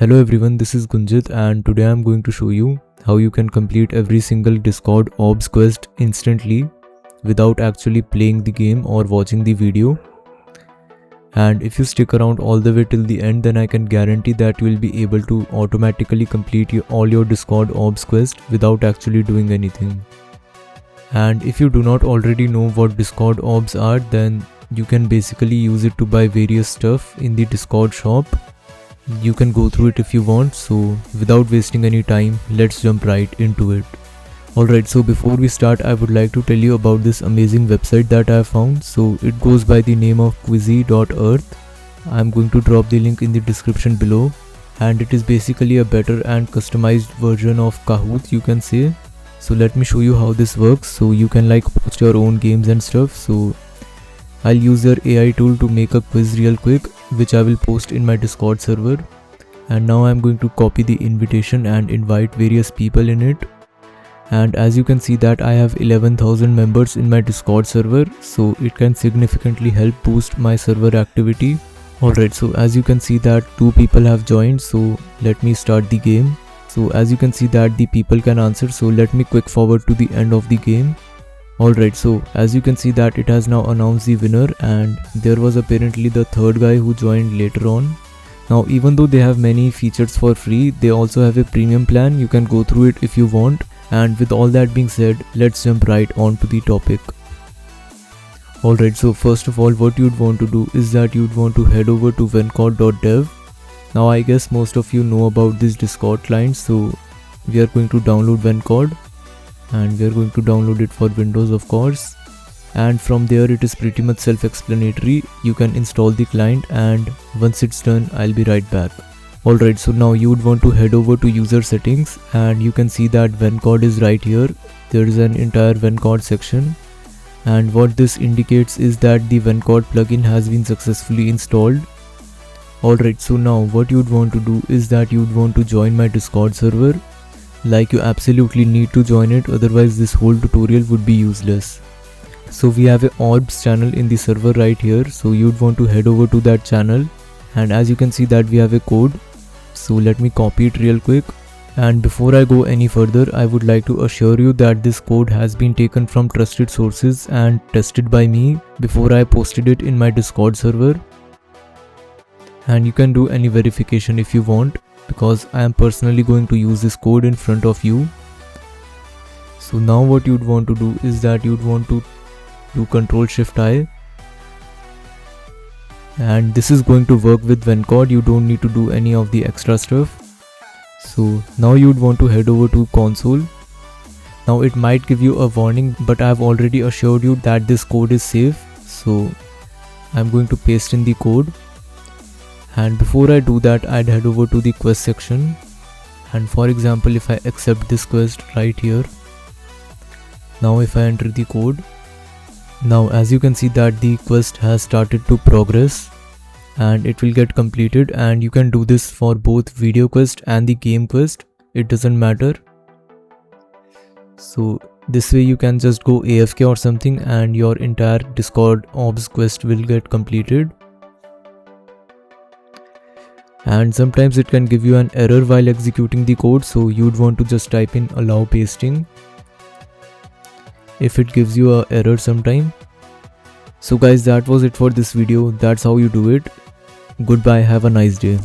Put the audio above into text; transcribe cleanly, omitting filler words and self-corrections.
Hello everyone, this is Gunjit and today I'm going to show you how you can complete every single Discord Orbs quest instantly without actually playing the game or watching the video. And if you stick around all the way till the end, then I can guarantee that you will be able to automatically complete all your Discord Orbs quest without actually doing anything. And if you do not already know what Discord Orbs are, then you can basically use it to buy various stuff in the Discord shop. You can go through it if you want, so without wasting any time, let's jump right into it. Alright, so before we start, I would like to tell you about this amazing website that I have found. So it goes by the name of Quizzy.earth. I'm going to drop the link in the description below, and it is basically a better and customized version of Kahoot, you can say. So let me show you how this works. So you can post your own games and stuff. So I'll use your AI tool to make a quiz real quick, which I will post in my Discord server. And now I'm going to copy the invitation and invite various people in it. And as you can see that I have 11,000 members in my Discord server, so it can significantly help boost my server activity. Alright, so as you can see that 2 people have joined, so let me start the game. So as you can see that the people can answer, so let me quick forward to the end of the game. Alright, so as you can see that it has now announced the winner, and there was apparently the third guy who joined later on. Now even though they have many features for free, they also have a premium plan. You can go through it if you want. And with all that being said, let's jump right on to the topic. Alright, so first of all, what you'd want to do is that you'd want to head over to vencord.dev. Now I guess most of you know about this Discord client, so we are going to download Vencord. And we are going to download it for Windows, of course, and from there it is pretty much self-explanatory. You can install the client, and once it's done, I'll be right back. Alright, so now you would want to head over to user settings, and you can see that Vencord is right here. There is an entire Vencord section, and what this indicates is that the Vencord plugin has been successfully installed. Alright, so now what you'd want to do is that you'd want to join my Discord server. You absolutely need to join it, otherwise this whole tutorial would be useless. So we have a Orbs channel in the server right here, so you'd want to head over to that channel, and as you can see that we have a code. So let me copy it real quick, and before I go any further, I would like to assure you that this code has been taken from trusted sources and tested by me before I posted it in my Discord server. And you can do any verification if you want, because I am personally going to use this code in front of you. So now what you'd want to do is that you'd want to do Ctrl+Shift+I, and this is going to work with Vencord. You don't need to do any of the extra stuff. So now you'd want to head over to console. Now it might give you a warning, but I've already assured you that this code is safe, so I'm going to paste in the code. And before I do that, I'd head over to the quest section, and for example, if I accept this quest right here, now if I enter the code, now as you can see that the quest has started to progress and it will get completed. And you can do this for both video quest and the game quest, it doesn't matter. So this way you can just go AFK or something and your entire Discord Orbs quest will get completed. And sometimes it can give you an error while executing the code, so you'd want to just type in allow pasting if it gives you an error sometime. So guys, that was it for this video. That's how you do it. Goodbye, have a nice day.